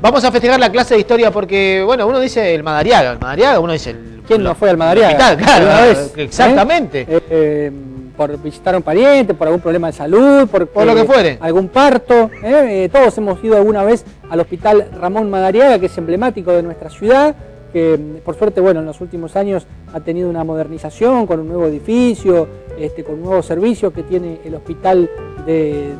Vamos a festejar la clase de historia porque, bueno, uno dice el Madariaga, uno dice el... ¿Quién no fue al Madariaga? Claro, vez, exactamente. Por visitar a un pariente, por algún problema de salud, por lo que fuere. Algún parto. Todos hemos ido alguna vez al Hospital Ramón Madariaga, que es emblemático de nuestra ciudad, que por suerte, bueno, en los últimos años ha tenido una modernización con un nuevo edificio, con nuevos servicios que tiene el hospital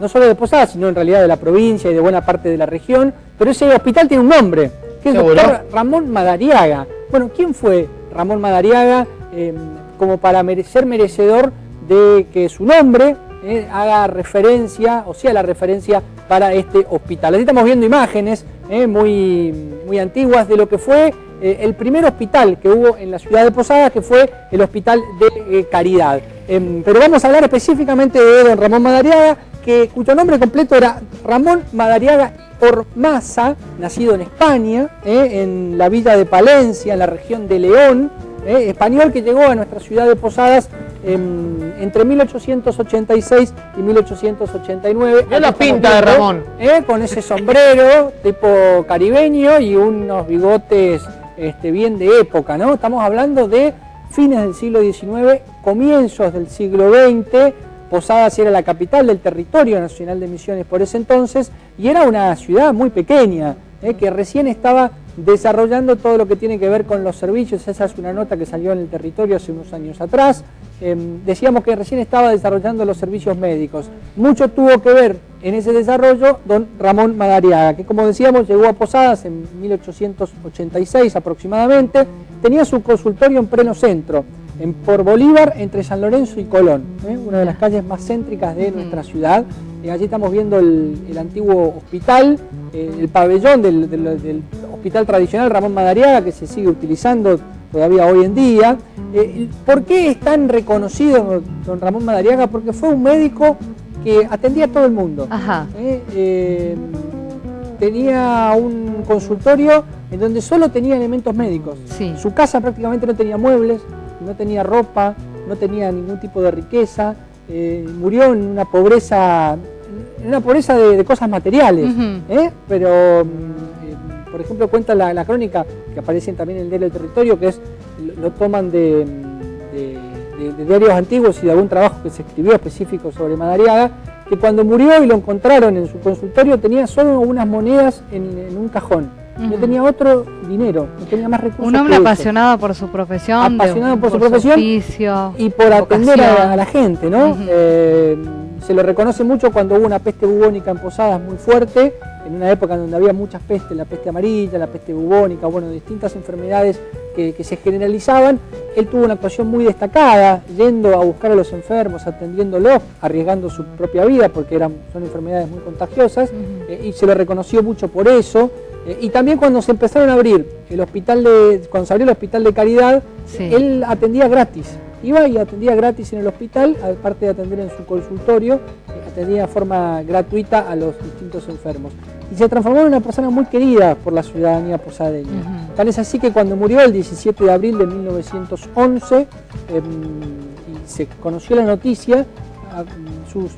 no solo de Posadas, sino en realidad de la provincia y de buena parte de la región. Pero ese hospital tiene un nombre, que es el doctor Ramón Madariaga. Bueno, ¿quién fue Ramón Madariaga como para ser merecedor de que su nombre haga referencia, o sea la referencia para este hospital? Aquí estamos viendo imágenes muy antiguas de lo que fue el primer hospital que hubo en la ciudad de Posadas, que fue el Hospital de Caridad. Pero vamos a hablar específicamente de don Ramón Madariaga, cuyo nombre completo era Ramón Madariaga Ormaza, nacido en España, en la villa de Palencia, en la región de León, español que llegó a nuestra ciudad de Posadas entre 1886 y 1889. Es la pinta de Ramón. Con ese sombrero tipo caribeño y unos bigotes bien de época, ¿no? Estamos hablando de fines del siglo XIX, comienzos del siglo XX. Posadas era la capital del territorio nacional de Misiones por ese entonces y era una ciudad muy pequeña, que recién estaba desarrollando todo lo que tiene que ver con los servicios. Esa es una nota que salió en el territorio hace unos años atrás. Decíamos que recién estaba desarrollando los servicios médicos. Mucho tuvo que ver en ese desarrollo don Ramón Madariaga, que como decíamos llegó a Posadas en 1886 aproximadamente. Tenía su consultorio en pleno centro, por Bolívar, entre San Lorenzo y Colón, una de las calles más céntricas de nuestra ciudad. Allí estamos viendo el antiguo hospital, el pabellón del hospital tradicional Ramón Madariaga, que se sigue utilizando todavía hoy en día. ¿Por qué es tan reconocido don Ramón Madariaga? Porque fue un médico que atendía a todo el mundo. Tenía un consultorio en donde solo tenía elementos médicos. Sí. Su casa prácticamente no tenía muebles, no tenía ropa, no tenía ningún tipo de riqueza. Murió en una pobreza de cosas materiales, pero por ejemplo cuenta la crónica que aparece también en el diario del territorio, que lo toman de diarios antiguos y de algún trabajo que se escribió específico sobre Madariaga, que cuando murió y lo encontraron en su consultorio tenía solo unas monedas en un cajón. No tenía otro dinero, no tenía más recursos. Un hombre apasionado por su profesión, apasionado por su profesión oficio, y por atender a la gente, ¿no? Se lo reconoce mucho cuando hubo una peste bubónica en Posadas muy fuerte, en una época en donde había muchas pestes, la peste amarilla, la peste bubónica, bueno, distintas enfermedades que se generalizaban. Él tuvo una actuación muy destacada, yendo a buscar a los enfermos, atendiéndolos, arriesgando su propia vida porque son enfermedades muy contagiosas, y se lo reconoció mucho por eso. Y también cuando se empezaron a abrir cuando se abrió el Hospital de Caridad, él atendía gratis. Iba y atendía gratis en el hospital, aparte de atender en su consultorio, atendía de forma gratuita a los distintos enfermos. Y se transformó en una persona muy querida por la ciudadanía posadeña. Tal es así que cuando murió el 17 de abril de 1911, y se conoció la noticia, su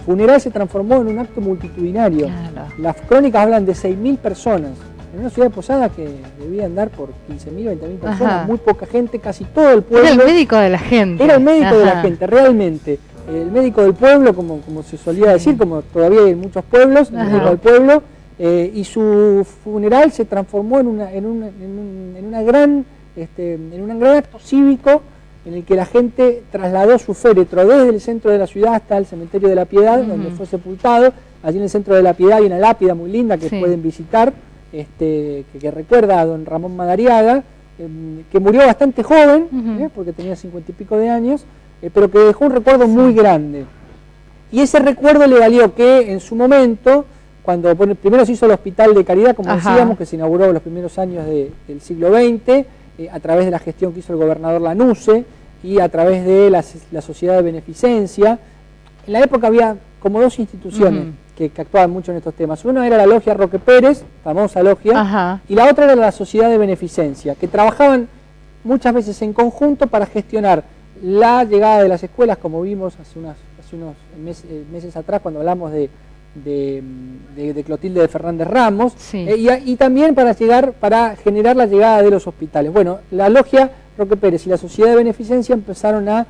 funeral se transformó en un acto multitudinario. Claro. Las crónicas hablan de 6.000 personas. En una ciudad de Posadas que debía andar por 15.000, 20.000 personas, muy poca gente, casi todo el pueblo. Era el médico de la gente. Era el médico de la gente, realmente. El médico del pueblo, como se solía decir, como todavía hay en muchos pueblos, el médico del pueblo, y su funeral se transformó en un gran acto cívico, en el que la gente trasladó su féretro desde el centro de la ciudad hasta el cementerio de la Piedad, donde fue sepultado. Allí en el centro de la Piedad hay una lápida muy linda que pueden visitar, que recuerda a don Ramón Madariaga, que murió bastante joven, porque tenía 50 y pico de años, pero que dejó un recuerdo muy grande. Y ese recuerdo le valió que en su momento, cuando primero se hizo el Hospital de Caridad, como decíamos, que se inauguró en los primeros años del siglo XX, a través de la gestión que hizo el gobernador Lanusse y a través de la Sociedad de Beneficencia. En la época había como dos instituciones que actuaban mucho en estos temas. Una era la Logia Roque Pérez, famosa logia, y la otra era la Sociedad de Beneficencia, que trabajaban muchas veces en conjunto para gestionar la llegada de las escuelas, como vimos hace unos meses atrás cuando hablamos de de Clotilde de Fernández Ramos, Sí. Y también para generar la llegada de los hospitales. Bueno, la logia Roque Pérez y la Sociedad de Beneficencia empezaron a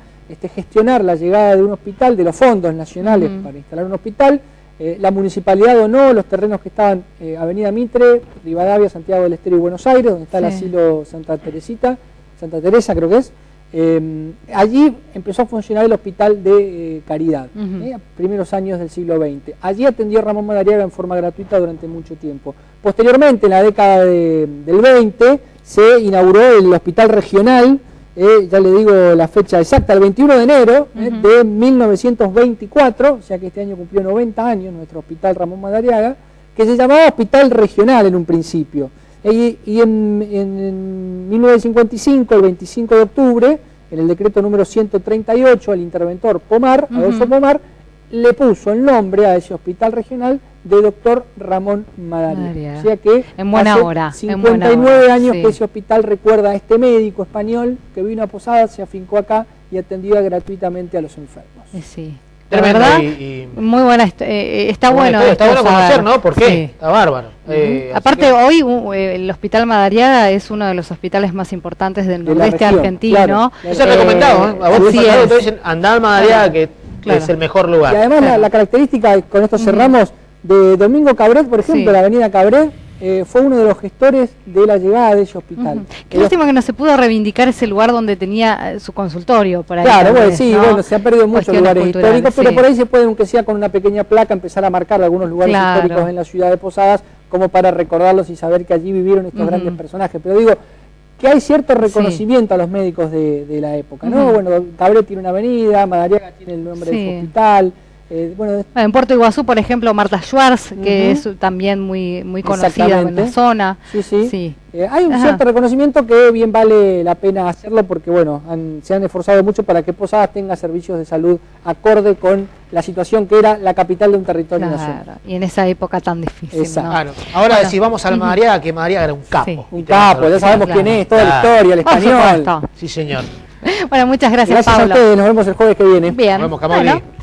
gestionar la llegada de un hospital, de los fondos nacionales para instalar un hospital. La municipalidad donó los terrenos que estaban Avenida Mitre, Rivadavia, Santiago del Estero y Buenos Aires, donde está el asilo Santa Teresa creo que es. Allí empezó a funcionar el hospital de Caridad, primeros años del siglo XX. Allí atendió Ramón Madariaga en forma gratuita durante mucho tiempo. Posteriormente, en la década del 20, se inauguró el hospital regional, ya le digo la fecha exacta, el 21 de enero de 1924, o sea que este año cumplió 90 años nuestro hospital Ramón Madariaga, que se llamaba Hospital Regional en un principio. Y en 1955, el 25 de octubre, en el decreto número 138, el interventor Pomar, Adolfo Pomar, le puso el nombre a ese hospital regional de doctor Ramón Madariaga. O sea que en buena hace hora, 59 años que ese hospital recuerda a este médico español que vino a Posadas, se afincó acá y atendía gratuitamente a los enfermos. Sí. La Tremendo, verdad, y muy buena, está bueno. Está bueno conocer, saber. ¿no? ¿Por qué? Sí. Está bárbaro. Aparte, que... hoy el Hospital Madariaga es uno de los hospitales más importantes del nordeste argentino. Claro. Eso es recomendado, ¿eh? A vos te dicen andar al Madariaga, que es el mejor lugar. Y además la característica, con esto cerramos, de Domingo Cabret, por ejemplo, la avenida Cabret, fue uno de los gestores de la llegada de ese hospital. Qué lástima que no se pudo reivindicar ese lugar donde tenía su consultorio. Por ahí claro, vez, bueno, sí, ¿no? bueno, se han perdido muchos lugares históricos, pero por ahí se puede, aunque sea con una pequeña placa, empezar a marcar algunos lugares históricos en la ciudad de Posadas, como para recordarlos y saber que allí vivieron estos grandes personajes. Pero digo, que hay cierto reconocimiento a los médicos de la época, ¿no? Bueno, Cabret tiene una avenida, Madariaga tiene el nombre de su hospital. En Puerto Iguazú, por ejemplo, Marta Schwartz, que es también muy conocida en la zona. Sí. Hay un cierto reconocimiento que bien vale la pena hacerlo porque, bueno, se han esforzado mucho para que Posadas tenga servicios de salud acorde con la situación que era la capital de un territorio nacional. Y en esa época tan difícil. Exacto. Claro. Ahora, si vamos al Madariaga, que Madariaga era un capo. Un capo, ya sabemos quién es, toda la historia, el español. Sí, señor. Bueno, muchas gracias, Pablo. Pablo. A ustedes, nos vemos el jueves que viene. Bien. Nos vemos, Camoli. Bueno.